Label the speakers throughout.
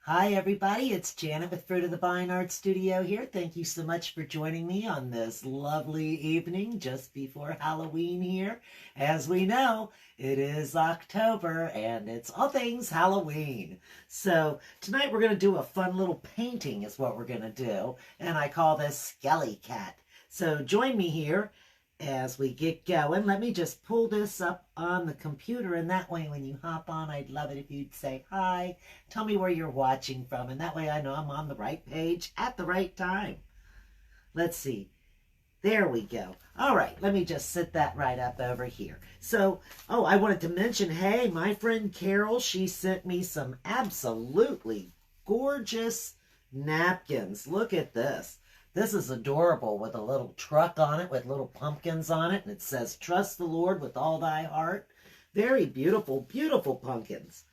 Speaker 1: Hi everybody, it's Janet with Fruit of the Vine Art Studio here. Thank you so much for joining me on this lovely evening just before Halloween here. As we know, it is October and it's all things Halloween. So tonight we're going to do a fun little painting is what we're going to do. And I call this Skelly Kat. So join me here as we get going. Let me just pull this up on the computer, and that way when you hop on, I'd love it if you'd say hi, tell me where you're watching from, and that way I know I'm on the right page at the right time. Let's see. There we go. All right, let me just sit that right up over here. So, I wanted to mention, hey, my friend Carol, she sent me some absolutely gorgeous napkins. Look at this. This is adorable with a little truck on it with little pumpkins on it. And it says, trust the Lord with all thy heart. Very beautiful, beautiful pumpkins.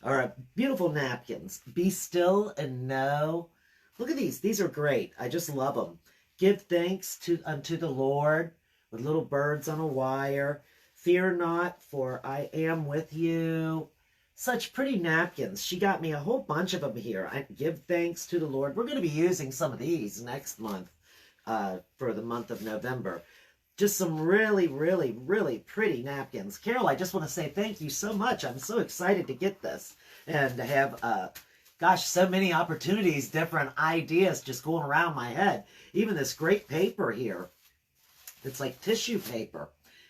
Speaker 1: Or beautiful napkins. Be still and know. Look at these. These are great. I just love them. Give thanks unto the Lord with little birds on a wire. Fear not, for I am with you. Such pretty napkins. She got me a whole bunch of them here. I give thanks to the Lord. We're going to be using some of these next month for the month of November. Just some really, really, really pretty napkins. Carol, I just want to say thank you so much. I'm so excited to get this and to have, gosh, so many opportunities, different ideas just going around my head. Even this great paper here. It's like tissue paper.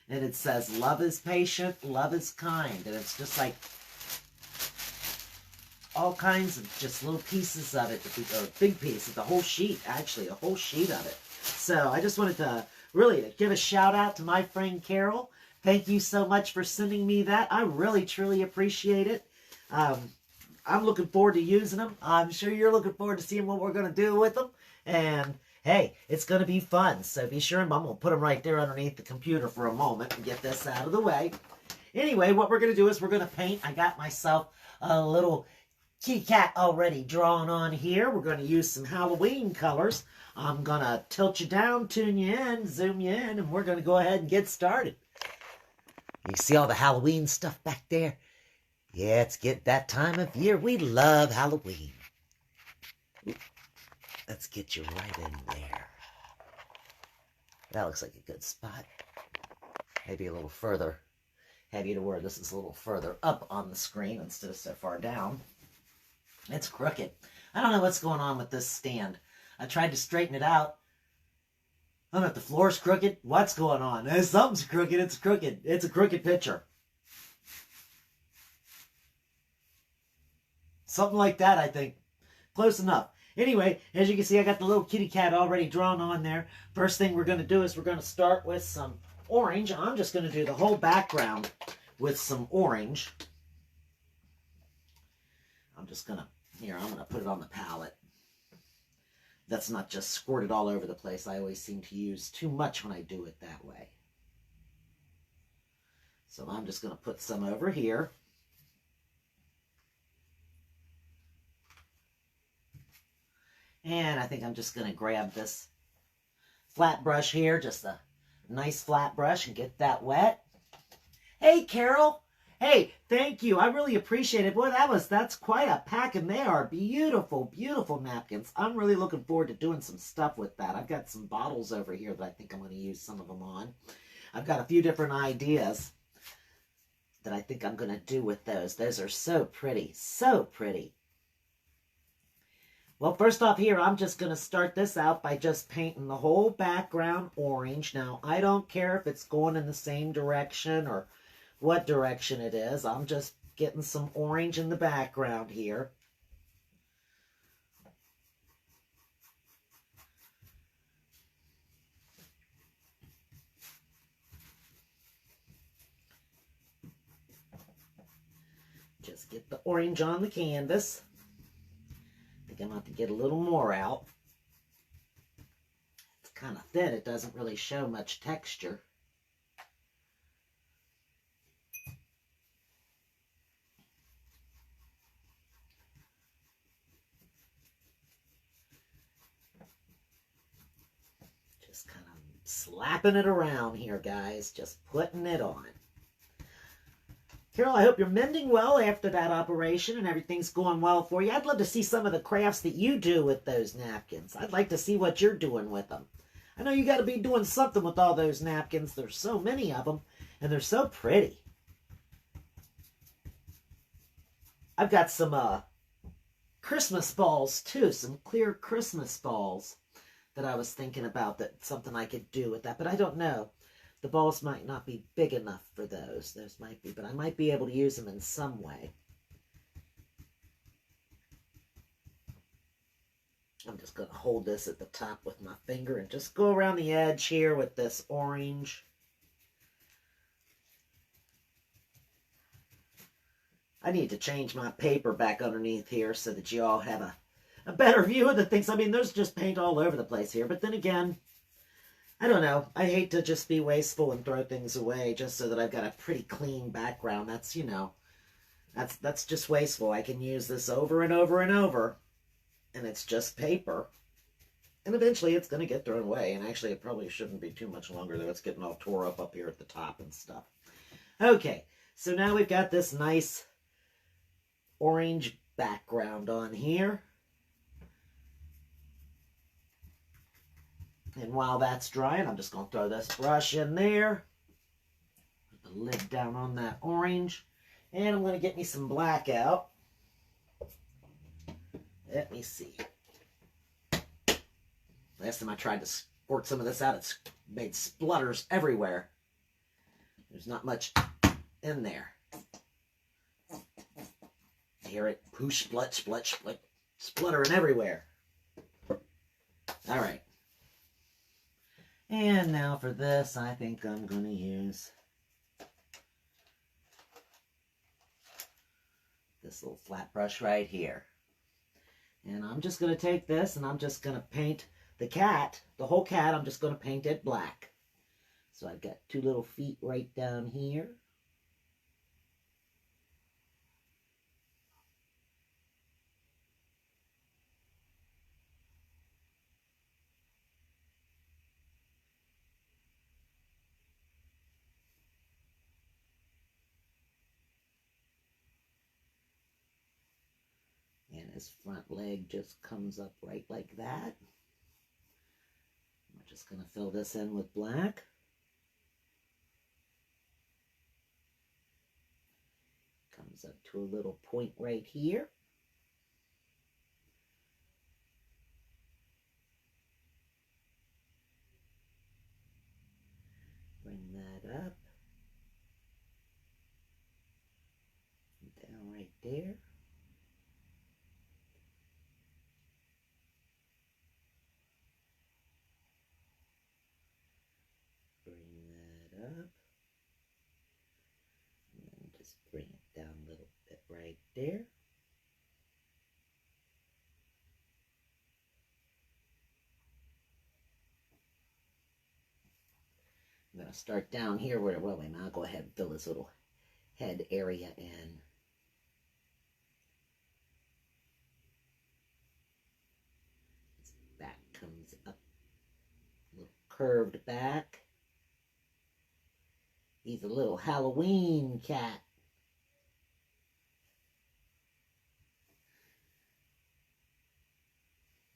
Speaker 1: And it says, love is patient, love is kind. And it's just like all kinds of just little pieces of it, or big pieces, the whole sheet, actually, a whole sheet of it. So I just wanted to really give a shout out to my friend Carol. Thank you so much for sending me that. I really, truly appreciate it. I'm looking forward to using them. I'm sure you're looking forward to seeing what we're going to do with them. And hey, it's going to be fun. So be sure, I'm going to put them right there underneath the computer for a moment and get this out of the way. Anyway, what we're going to do is we're going to paint. I got myself a little kitty cat already drawn on here. We're going to use some Halloween colors. I'm going to tilt you down, tune you in, zoom you in, and we're going to go ahead and get started. You see all the Halloween stuff back there? Yeah, it's get that time of year. We love Halloween. Ooh, let's get you right in there. That looks like a good spot. Maybe a little further. Have you to where this is a little further up on the screen instead of so far down. It's crooked. I don't know what's going on with this stand. I tried to straighten it out. I don't know if the floor's crooked. What's going on? Something's crooked. It's crooked. It's a crooked picture. Something like that, I think. Close enough. Anyway, as you can see, I got the little kitty cat already drawn on there. First thing we're going to do is we're going to start with some orange. I'm just going to do the whole background with some orange. I'm just going to, I'm going to put it on the palette. That's not just squirted all over the place. I always seem to use too much when I do it that way. So I'm just going to put some over here. And I think I'm just going to grab this flat brush here, just a nice flat brush, and get that wet. Hey, Carol. Hey, thank you. I really appreciate it. Boy, that's quite a pack, and they are beautiful, beautiful napkins. I'm really looking forward to doing some stuff with that. I've got some bottles over here that I think I'm going to use some of them on. I've got a few different ideas that I think I'm going to do with those. Those are so pretty, so pretty. Well, first off here, I'm just going to start this out by just painting the whole background orange. Now, I don't care if it's going in the same direction or what direction it is. I'm just getting some orange in the background here. Just get the orange on the canvas. I think I'm going to have to get a little more out. It's kind of thin. It doesn't really show much texture. Just kind of slapping it around here, guys. Just putting it on. Carol, I hope you're mending well after that operation and everything's going well for you. I'd love to see some of the crafts that you do with those napkins. I'd like to see what you're doing with them. I know you got to be doing something with all those napkins. There's so many of them, and they're so pretty. I've got some Christmas balls, too, some clear Christmas balls that I was thinking about, that something I could do with that, but I don't know. The balls might not be big enough for those. Those might be, but I might be able to use them in some way. I'm just going to hold this at the top with my finger and just go around the edge here with this orange. I need to change my paper back underneath here so that you all have a better view of the things. I mean, there's just paint all over the place here, but then again, I don't know. I hate to just be wasteful and throw things away just so that I've got a pretty clean background. That's, you know, that's just wasteful. I can use this over and over and over, and it's just paper. And eventually it's going to get thrown away. And actually, it probably shouldn't be too much longer, though. It's getting all tore up here at the top and stuff. Okay, so now we've got this nice orange background on here. And while that's drying, I'm just going to throw this brush in there. Put the lid down on that orange. And I'm going to get me some black out. Let me see. Last time I tried to squirt some of this out, it made splutters everywhere. There's not much in there. I hear it poosh, splut, splut, splut, spluttering everywhere. All right. And now for this, I think I'm going to use this little flat brush right here. And I'm just going to take this and I'm just going to paint the cat, the whole cat, I'm just going to paint it black. So I've got two little feet right down here. And his front leg just comes up right like that. We're just going to fill this in with black. Comes up to a little point right here. Bring that up. Down right there. Up, and then just bring it down a little bit right there. I'm going to start down here where, well, wait a minute, I'll go ahead and fill this little head area in. His back comes up, a little curved back. He's a little Halloween cat.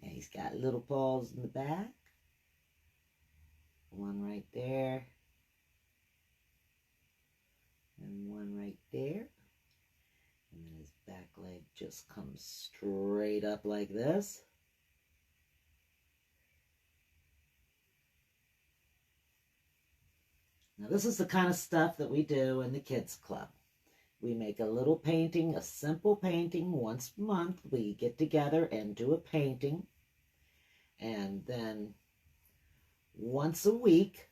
Speaker 1: And he's got little paws in the back. One right there. And one right there. And then his back leg just comes straight up like this. Now this is the kind of stuff that we do in the kids club. We make a little painting, a simple painting once a month. We get together and do a painting. And then once a week,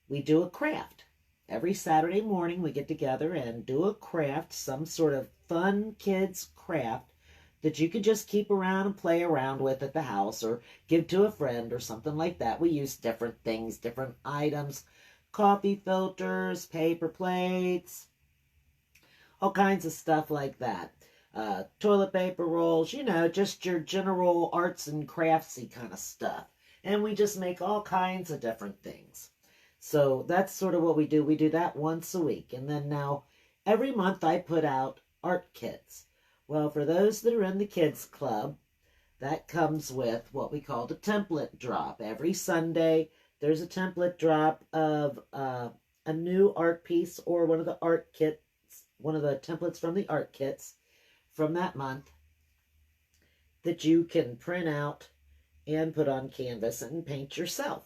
Speaker 1: we do a craft. Every Saturday morning, we get together and do a craft, some sort of fun kids craft that you could just keep around and play around with at the house or give to a friend or something like that. We use different things, different items, coffee filters, paper plates, all kinds of stuff like that. Toilet paper rolls, you know, just your general arts and craftsy kind of stuff. And we just make all kinds of different things. So that's sort of what we do. We do that once a week. And then now every month I put out art kits. Well, for those that are in the kids club, that comes with what we call the template drop. Every Sunday, there's a template drop of a new art piece or one of the art kits, one of the templates from the art kits from that month that you can print out and put on canvas and paint yourself.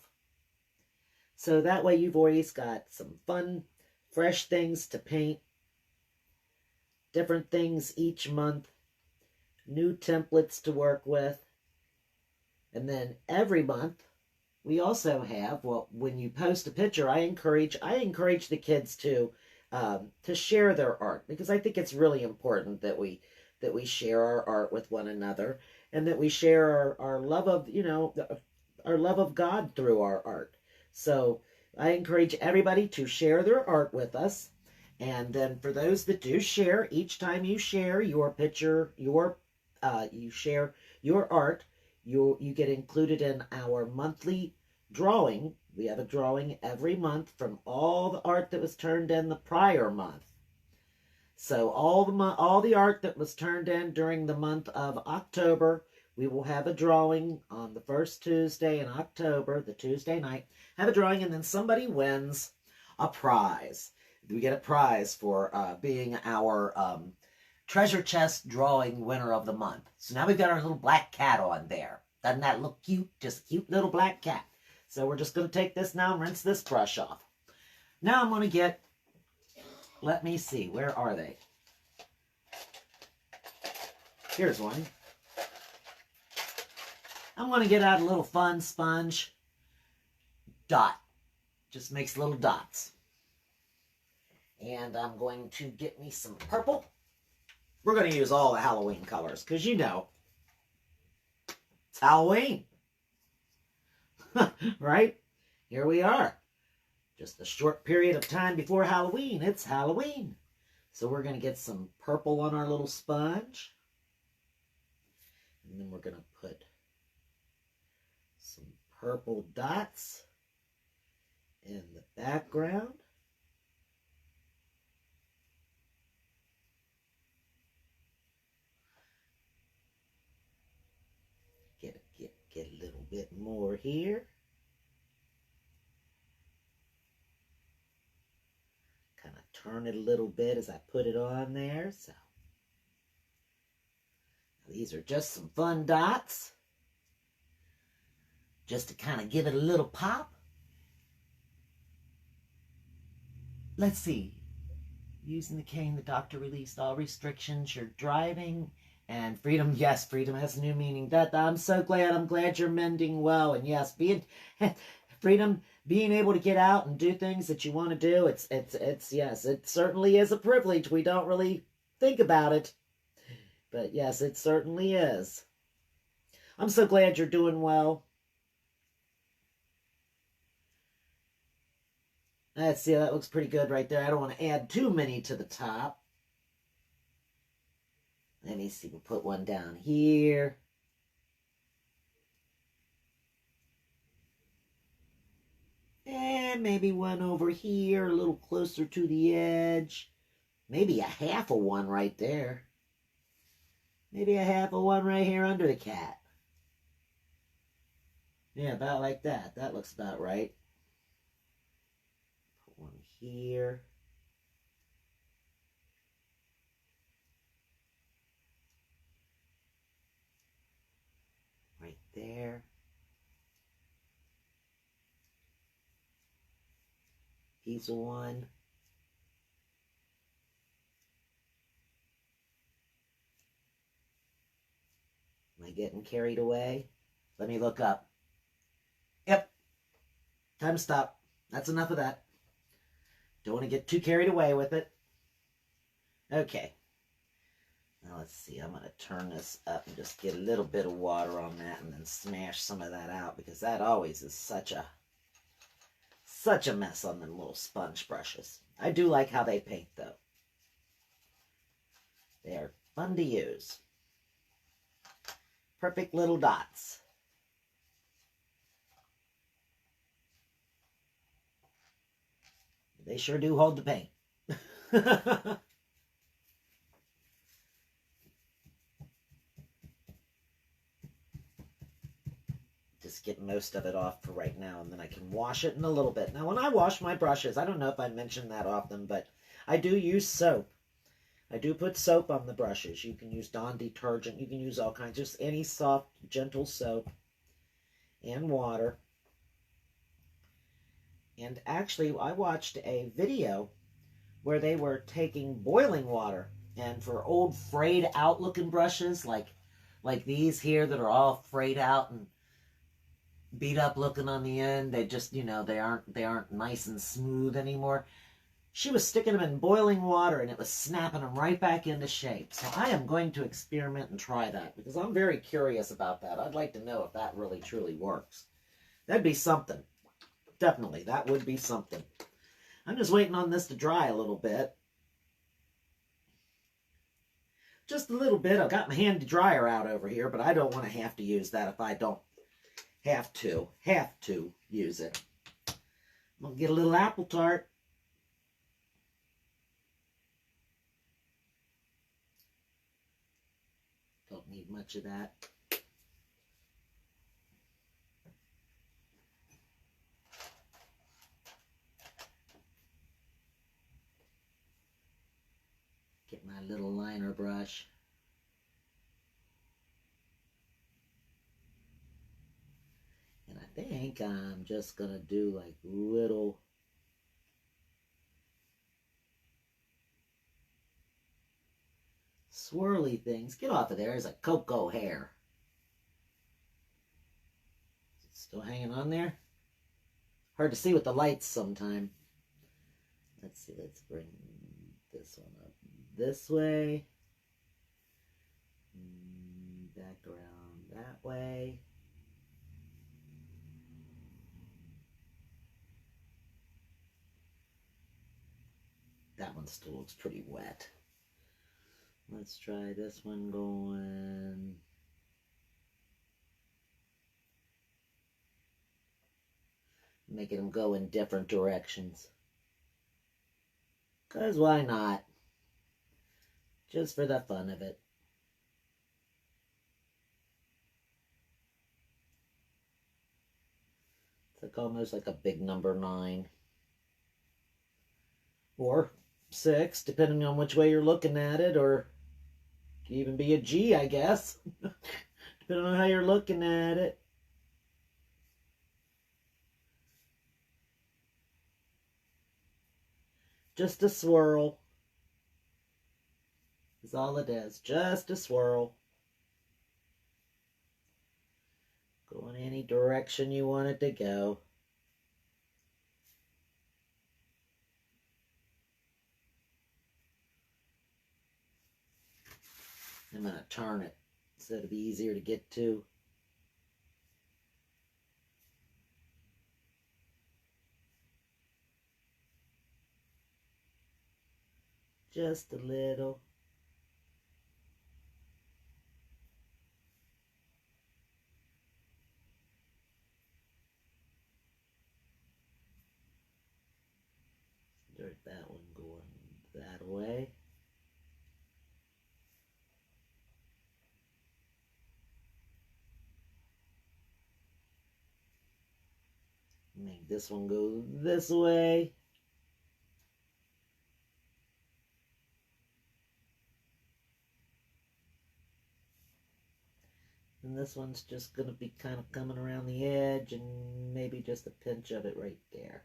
Speaker 1: So that way you've always got some fun, fresh things to paint, different things each month, new templates to work with. And then every month we also have, well, when you post a picture, I encourage the kids to share their art, because I think it's really important that we share our art with one another, and that we share our love of, our love of God through our art. So I encourage everybody to share their art with us. And then for those that do share, each time you share your picture, you share your art, you get included in our monthly drawing. We have a drawing every month from all the art that was turned in the prior month. So all the art that was turned in during the month of October, we will have a drawing on the first Tuesday in October, the Tuesday night. Have a drawing, and then somebody wins a prize. We get a prize for being our treasure chest drawing winner of the month. So now we've got our little black cat on there. Doesn't that look cute? Just a cute little black cat. So we're just going to take this now and rinse this brush off. Now I'm going to get, let me see, where are they? Here's one. I'm going to get out a little fun sponge. Dot. Just makes little dots. And I'm going to get me some purple. We're going to use all the Halloween colors, because you know, it's Halloween. Right? Here we are. Just a short period of time before Halloween. It's Halloween. So we're going to get some purple on our little sponge. And then we're going to put some purple dots in the background. Get a little bit more here. Kind of turn it a little bit as I put it on there. So these are just some fun dots, just to kind of give it a little pop. Let's see. Using the cane, the doctor released all restrictions. You're driving. And freedom, yes, freedom has a new meaning. That I'm so glad. I'm glad you're mending well. And yes, freedom, being able to get out and do things that you want to do. It's yes, it certainly is a privilege. We don't really think about it, but yes, it certainly is. I'm so glad you're doing well. Let's see, that looks pretty good right there. I don't want to add too many to the top. Let me see, we'll put one down here. And maybe one over here, a little closer to the edge. Maybe a half of one right there. Maybe a half of one right here under the cat. Yeah, about like that. That looks about right. Put one here. Right there. Piece of one. Am I getting carried away? Let me look up. Yep. Time to stop. That's enough of that. Don't want to get too carried away with it. Okay. Now let's see, I'm going to turn this up and just get a little bit of water on that and then smash some of that out, because that always is such a mess on them little sponge brushes. I do like how they paint though. They are fun to use. Perfect little dots. They sure do hold the paint. Just get most of it off for right now, and then I can wash it in a little bit. Now, when I wash my brushes, I don't know if I mentioned that often, but I do use soap. I do put soap on the brushes. You can use Dawn detergent. You can use all kinds, just any soft, gentle soap and water. And actually, I watched a video where they were taking boiling water, and for old frayed out looking brushes like these here that are all frayed out and beat up looking on the end, they just, you know, they aren't nice and smooth anymore. She was sticking them in boiling water and it was snapping them right back into shape. So I am going to experiment and try that because I'm very curious about that. I'd like to know if that really truly works. That'd be something. Definitely, that would be something. I'm just waiting on this to dry a little bit. Just a little bit. I've got my handy dryer out over here, but I don't want to have to use that if I don't have to use it. I'm going to get a little apple tart. Don't need much of that. Get my little liner brush. And I think I'm just going to do like little swirly things. Get off of there. There's a cocoa hair. Is it still hanging on there? Hard to see with the lights sometime. Let's see. Let's bring this one up this way. Back around that way. That one still looks pretty wet. Let's try this one going. Making them go in different directions. Because why not? Just for the fun of it. It's like almost like a big number 9. Or 6, depending on which way you're looking at it, or it could even be a G, I guess. Depending on how you're looking at it. Just a swirl. Is all it is. Just a swirl. Go in any direction you want it to go. I'm going to turn it so it'll be easier to get to. Just a little. Start that one going that way. Make this one go this way. And this one's just going to be kind of coming around the edge and maybe just a pinch of it right there.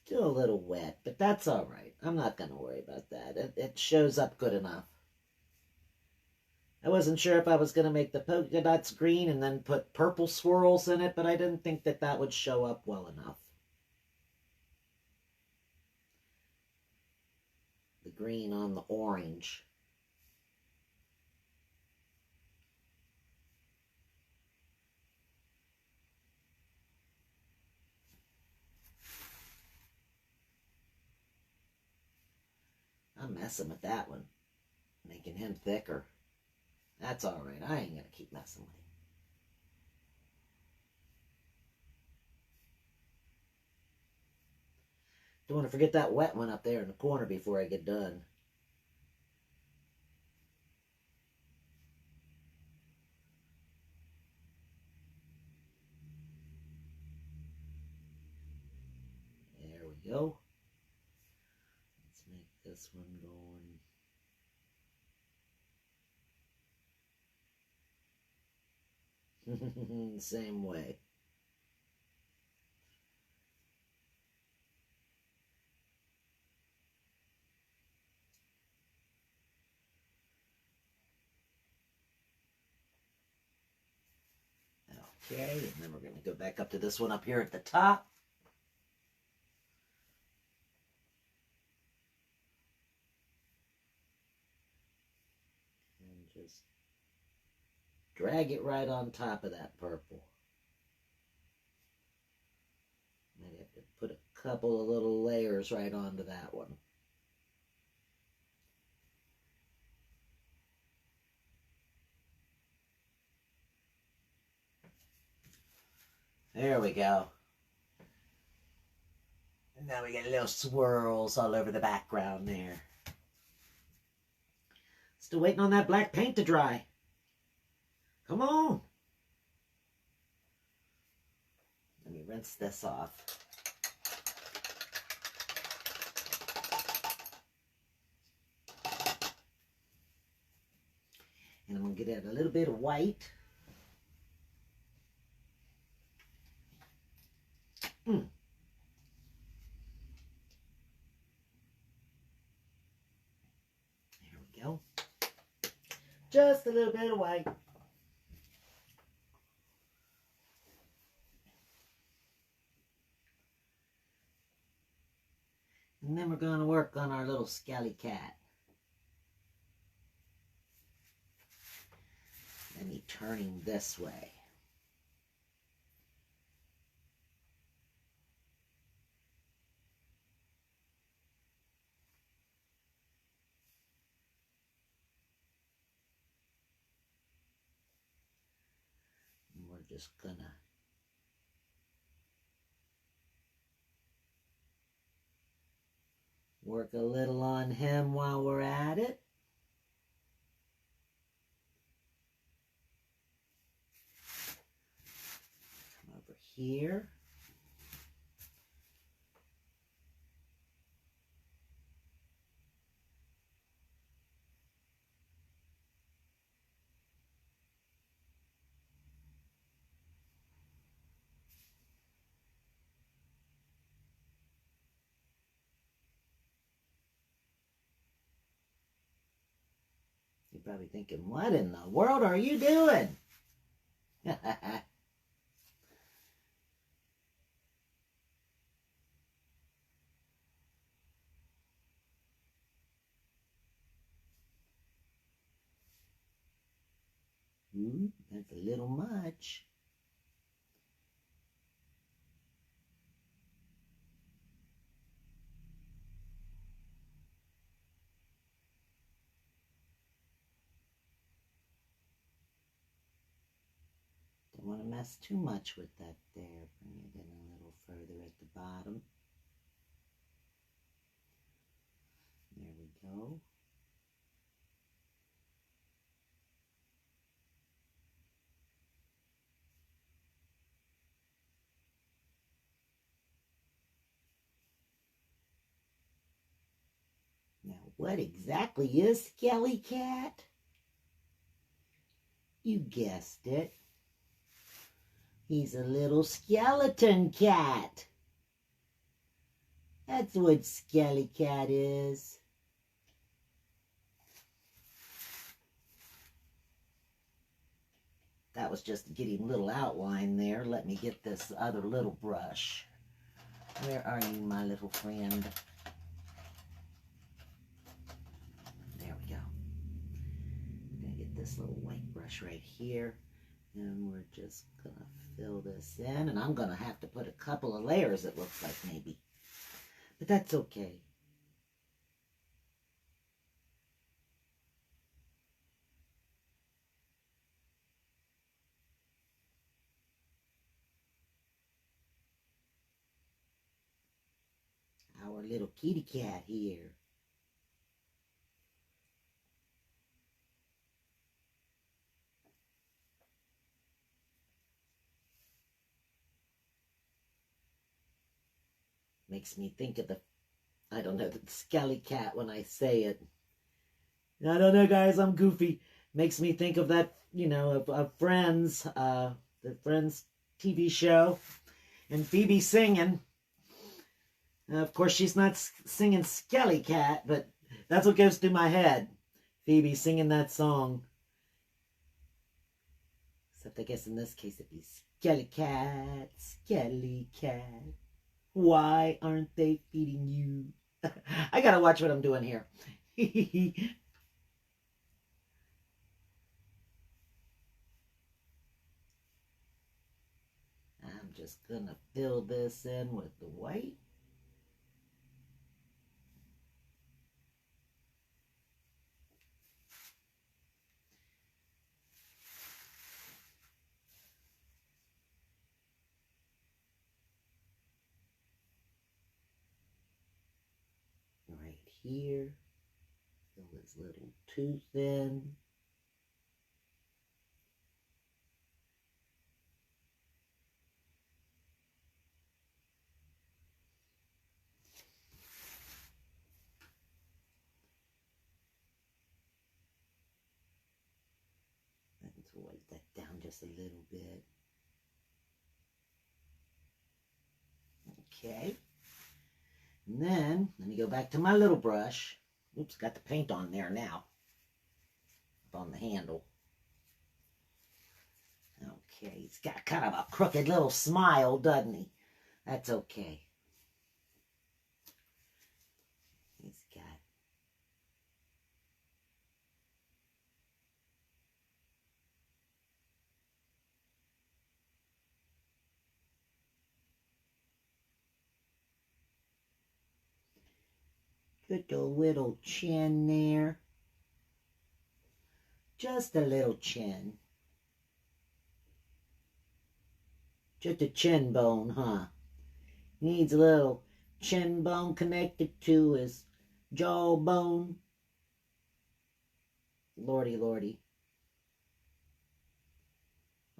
Speaker 1: Still a little wet, but that's all right. I'm not going to worry about that. It shows up good enough. I wasn't sure if I was going to make the polka dots green and then put purple swirls in it, but I didn't think that that would show up well enough. The green on the orange. I'm I'm messing with that one, making him thicker. That's all right. I ain't gonna keep messing with him. Don't want to forget that wet one up there in the corner before I get done. There we go. Let's make this one going same way. Okay, and then we're going to go back up to this one up here at the top. And just drag it right on top of that purple. Might have to put a couple of little layers right onto that one. There we go. And now we get little swirls all over the background there. Still waiting on that black paint to dry. Come on. Let me rinse this off. And I'm going to get a little bit of white. There we go. Just a little bit of white. And then we're going to work on our little Skelly Kat. Let me turn him this way. And we're just gonna work a little on him while we're at it. Come over here. You're probably thinking, what in the world are you doing? That's a little much. Don't want to mess too much with that there. Bring it in a little further at the bottom. There we go. Now, what exactly is Skelly Kat? You guessed it. He's a little skeleton cat. That's what Skelly Kat is. That was just to get him a little outline there. Let me get this other little brush. Where are you, my little friend? There we go. I'm going to get this little white brush right here. And we're just going to fill this in. And I'm going to have to put a couple of layers, it looks like, maybe. But that's okay. our little kitty cat here. Makes me think of the, I don't know, the Skelly Cat when I say it. I don't know, guys, I'm goofy. Makes me think of that, you know, of Friends, the Friends TV show, and Phoebe singing. Of course, she's not singing Skelly Cat, but that's what goes through my head. Phoebe singing that song. Except I guess in this case it'd be Skelly Cat, Skelly Cat. Why aren't they feeding you? I gotta watch what I'm doing here. I'm just gonna fill this in with the white. Right here. Fill this little tooth in. Let's wipe that down just a little bit. Okay. And then, let me go back to my little brush. Oops, got the paint on there now. Up on the handle. Okay, he's got kind of a crooked little smile, doesn't he? That's okay. He's got good little chin there. Just a little chin. Just a chin bone, huh? Needs a little chin bone connected to his jawbone. Lordy, lordy.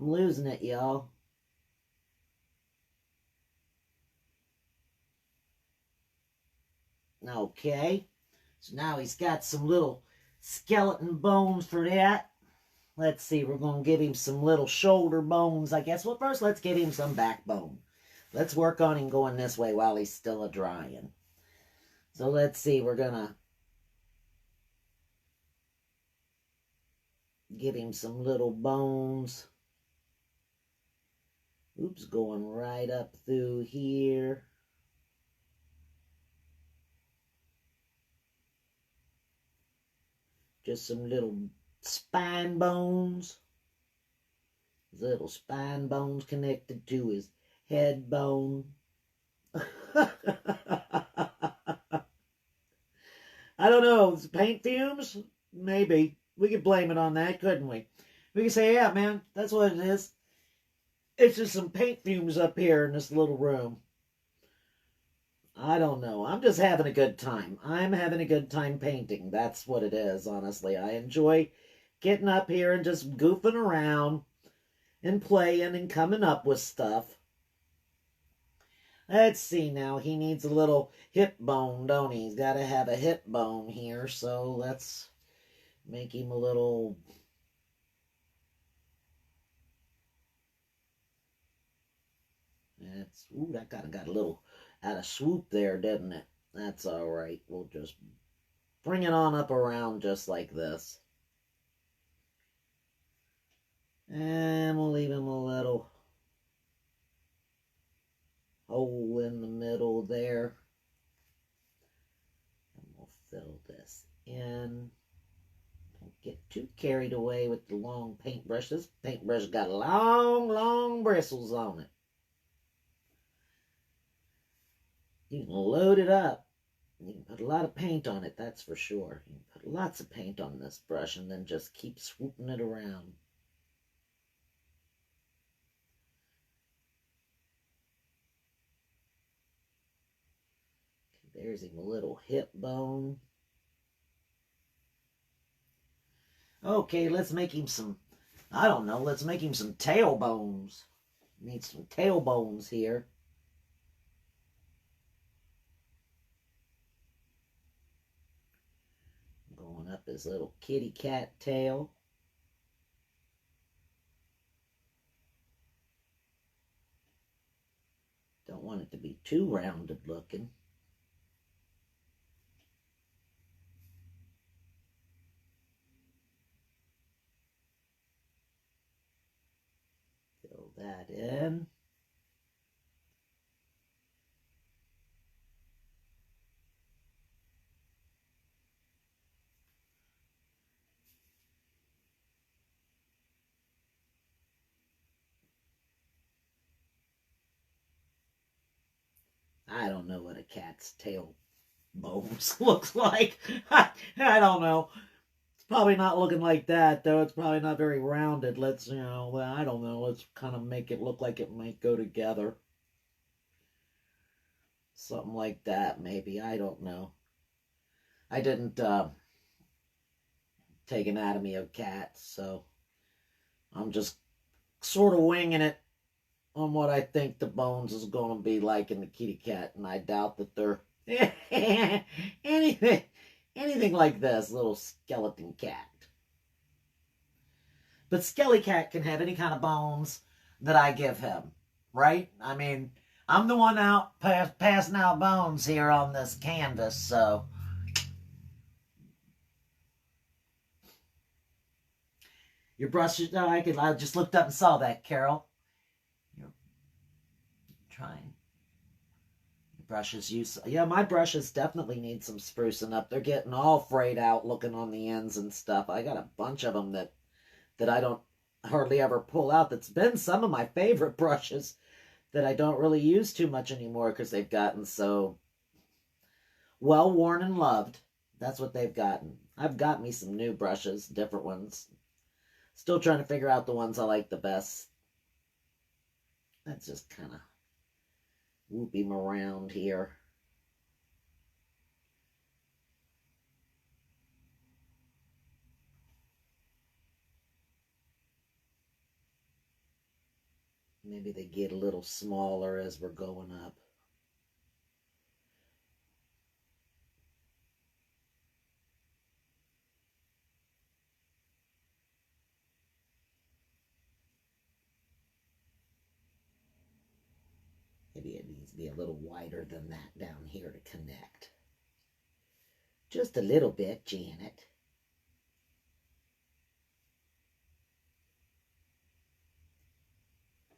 Speaker 1: I'm losing it, y'all. Okay. So now he's got some little skeleton bones for that. Let's see, we're going to give him some little shoulder bones, I guess. Well, first, let's give him some backbone. Let's work on him going this way while he's still a-drying. So let's see, we're going to give him some little bones. Oops, going right up through here. Just some little spine bones. Little spine bones connected to his head bone. I don't know. Paint fumes? Maybe. We could blame it on that, couldn't we? We could say, yeah, man, that's what it is. It's just some paint fumes up here in this little room. I don't know. I'm just having a good time. I'm having a good time painting. That's what it is, honestly. I enjoy getting up here and just goofing around and playing and coming up with stuff. Let's see now. He needs a little hip bone, don't he? He's got to have a hip bone here. So let's make him a little... That's... Ooh, that kind of got a little out of swoop there, didn't it? That's all right. We'll just bring it on up around just like this. And we'll leave him a little hole in the middle there. And we'll fill this in. Don't get too carried away with the long paintbrush. This paintbrush got long, long bristles on it. You can load it up. You can put a lot of paint on it, that's for sure. You can put lots of paint on this brush and then just keep swooping it around. There's him, a little hip bone. Okay, let's make him some, I don't know, let's make him some tailbones. Need some tailbones here. Going up his little kitty cat tail. Don't want it to be too rounded looking. Fill that in. I don't know what a cat's tail bones looks like. I don't know. It's probably not looking like that, though. It's probably not very rounded. Let's, you know, well, I don't know. Let's kind of make it look like it might go together. Something like that, maybe. I don't know. I didn't take anatomy of cats, so I'm just sort of winging it on what I think the bones is going to be like in the kitty cat, and I doubt that they're anything like this little skeleton cat. But Skelly Kat can have any kind of bones that I give him, right? I mean, I'm the one out passing out bones here on this canvas, so your brush. I just looked up and saw that, Carol. You're trying. Your brushes yeah, my brushes definitely need some sprucing up. They're getting all frayed out, looking on the ends and stuff. I got a bunch of them that I don't hardly ever pull out. That's been some of my favorite brushes that I don't really use too much anymore because they've gotten so well worn and loved. That's what they've gotten. I've got me some new brushes, different ones. Still trying to figure out the ones I like the best. Let's just kind of whoop him around here. Maybe they get a little smaller as we're going up. Maybe it needs to be a little wider than that down here to connect. Just a little bit, Janet.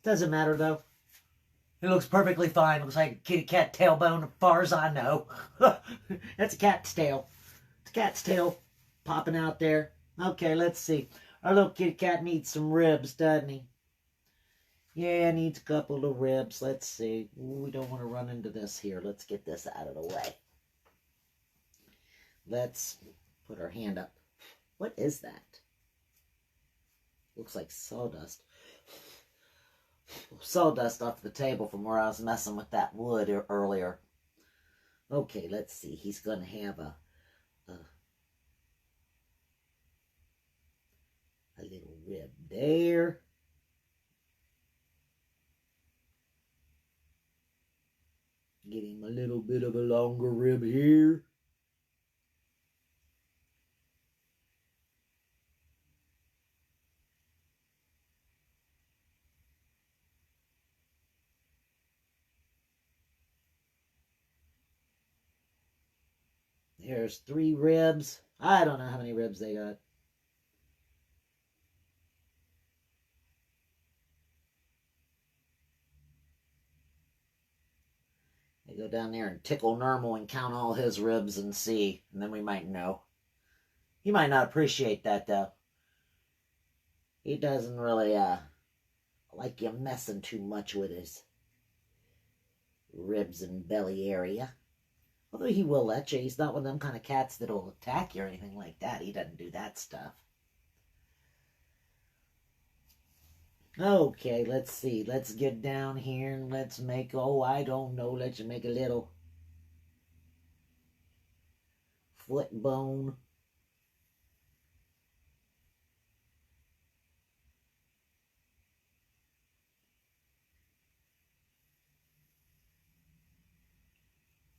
Speaker 1: Doesn't matter, though. It looks perfectly fine. Looks like a kitty cat tailbone as far as I know. That's a cat's tail. It's a cat's tail popping out there. Okay, let's see. Our little kitty cat needs some ribs, doesn't he? Yeah, needs a couple of ribs. Let's see. Ooh, we don't want to run into this here. Let's get this out of the way. Let's put our hand up. What is that? Looks like sawdust. Sawdust off the table from where I was messing with that wood earlier. Okay, let's see. He's going to have a little rib there. Get him a little bit of a longer rib here. There's 3 ribs. I don't know how many ribs they got. I go down there and tickle Nermal and count all his ribs and see, and then we might know. He might not appreciate that, though. He doesn't really like you messing too much with his ribs and belly area. Although he will let you. He's not one of them kind of cats that'll attack you or anything like that. He doesn't do that stuff. Okay, let's see. Let's get down here and let's make, oh, I don't know. Let's make a little foot bone.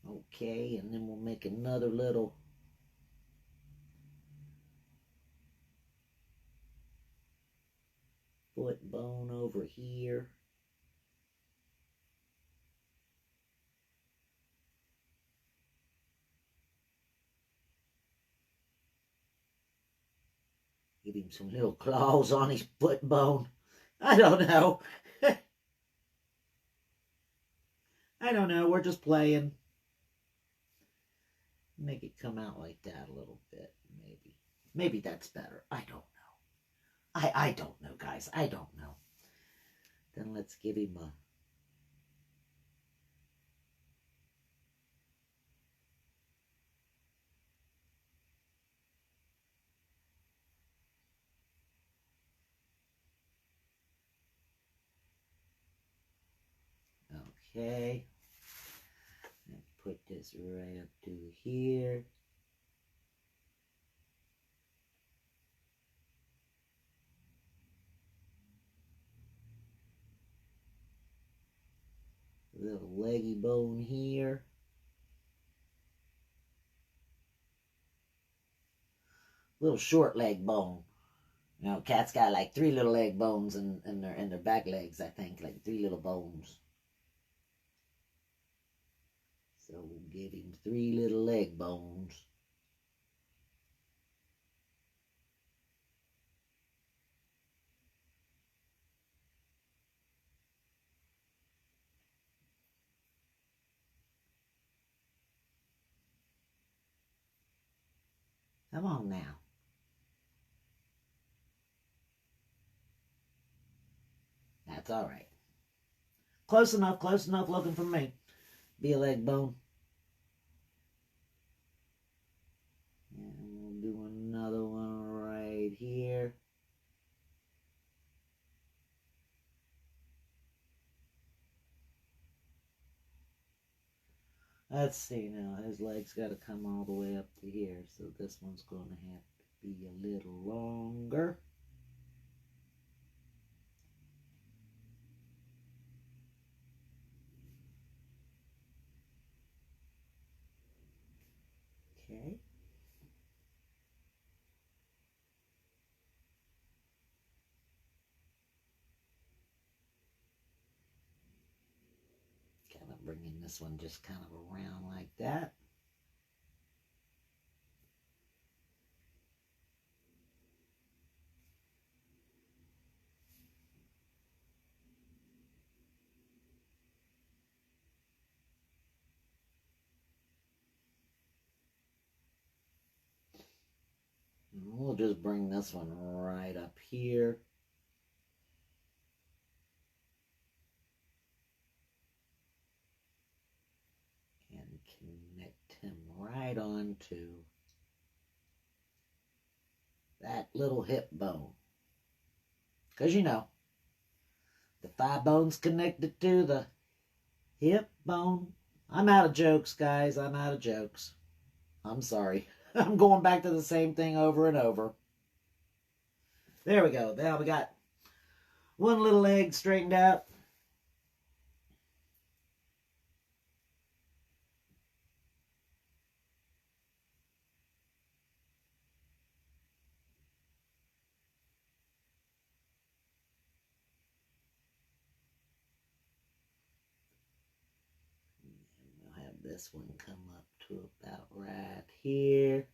Speaker 1: Okay, and then we'll make another little foot bone over here. Give him some little claws on his foot bone. I don't know. I don't know. We're just playing. Make it come out like that a little bit, maybe. Maybe that's better. I don't know. I don't know, guys. I don't know. Then let's give him a... Okay. And put this right up to here. Little leggy bone here. Little short leg bone. You know, cats got like 3 little leg bones in their back legs, I think. Like 3 little bones. So we'll give him 3 little leg bones. Come on now. That's all right. Close enough looking for me. Be a leg bone. And we'll do another one right here. Let's see now. His leg's got to come all the way up to here. So this one's going to have to be a little longer. Okay. Kind of bringing this one just kind of around like that. And we'll just bring this one right up here. And connect him right onto that little hip bone. Because you know, the thigh bone's connected to the hip bone. I'm out of jokes, guys. I'm out of jokes. I'm sorry. I'm going back to the same thing over and over. There we go. Now we got one little leg straightened out. This one come up to about right here.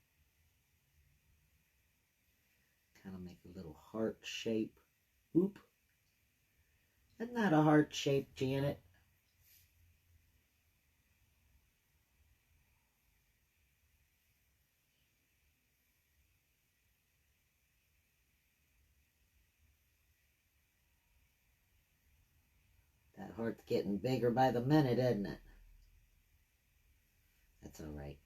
Speaker 1: Kind of make a little heart shape. Oop. Isn't that a heart shape, Janet? That heart's getting bigger by the minute, isn't it? That's all right.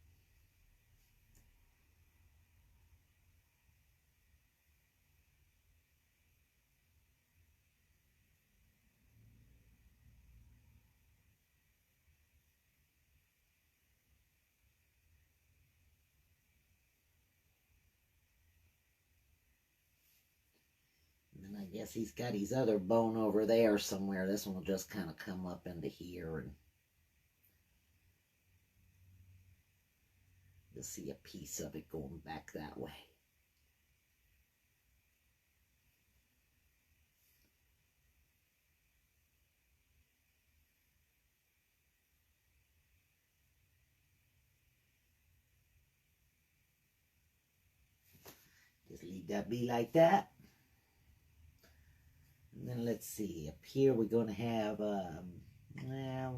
Speaker 1: And I guess he's got his other bone over there somewhere. This one will just kind of come up into here, and you'll see a piece of it going back that way. Just leave that be like that. And then let's see, up here we're going to have, well,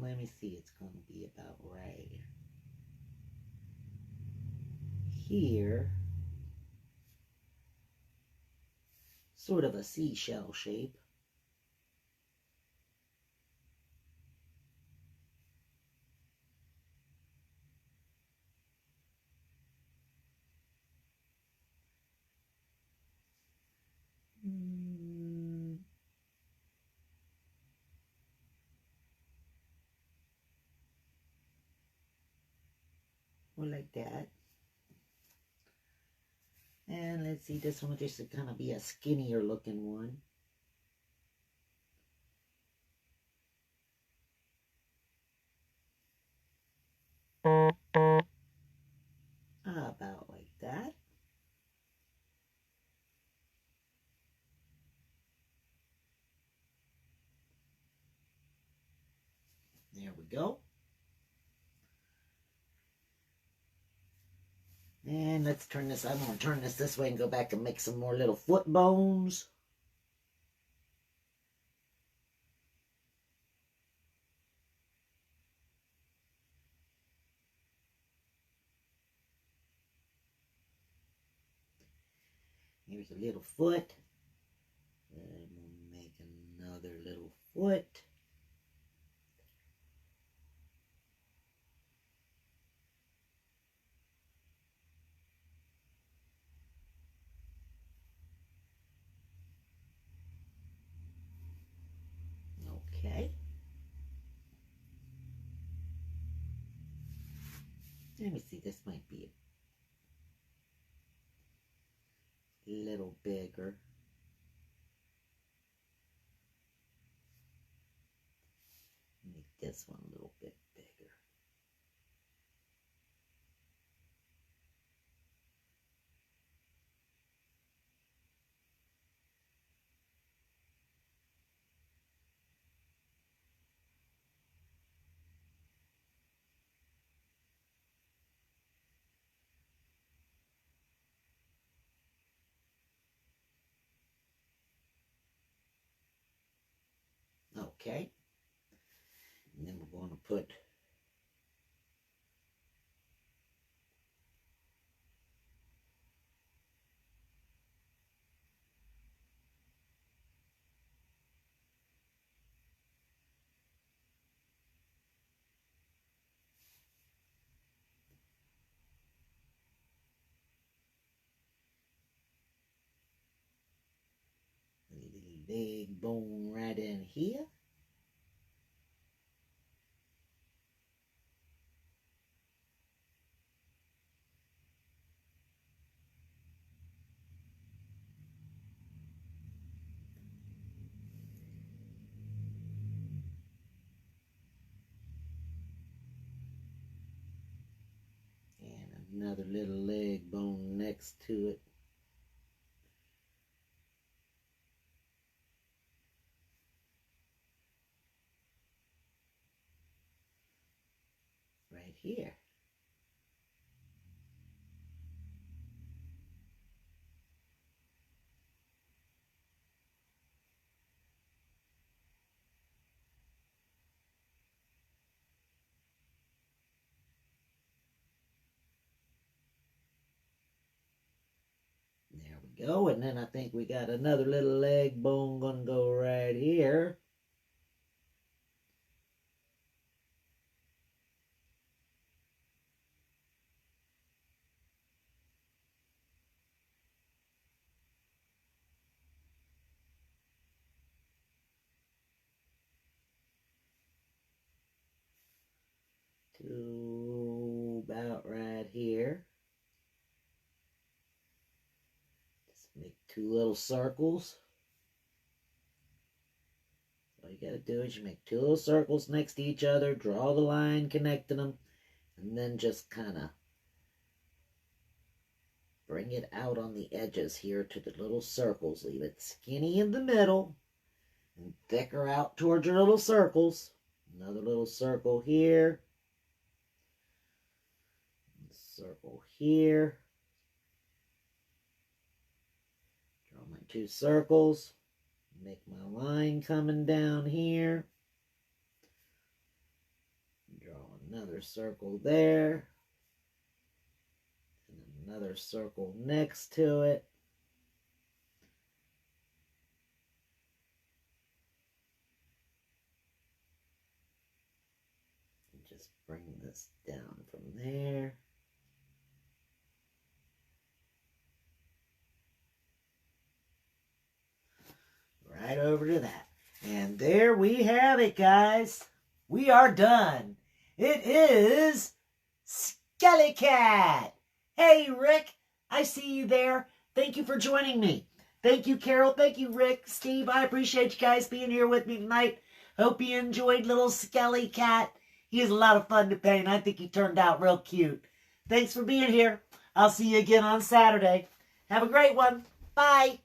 Speaker 1: let me see, it's going to be about right here. Sort of a seashell shape. Or like that. And let's see, this one just to kind of be a skinnier looking one. About like that. There we go. And let's turn this, I'm going to turn this way and go back and make some more little foot bones. Here's a little foot. And we'll make another little foot. Okay. Let me see, this might be a little bigger. Make this one a little bit bigger. Okay. And then we're going to put a little leg bone right in here. And another little leg bone next to it. Right here. There we go. And then I think we got another little leg bone gonna go right here. To about right here. Just make two little circles. All you gotta do is you make 2 little circles next to each other, draw the line connecting them, and then just kind of bring it out on the edges here to the little circles. Leave it skinny in the middle and thicker out towards your little circles. Another little circle here. Circle here. Draw my 2 circles. Make my line coming down here. Draw another circle there. And another circle next to it. And just bring this down from there. Right over to that. And there we have it, guys. We are done. It is Skelly Kat. Hey, Rick, I see you there. Thank you for joining me. Thank you, Carol. Thank you, Rick, Steve. I appreciate you guys being here with me tonight. Hope you enjoyed little Skelly Kat. He is a lot of fun to paint. I think he turned out real cute. Thanks for being here. I'll see you again on Saturday. Have a great one. Bye.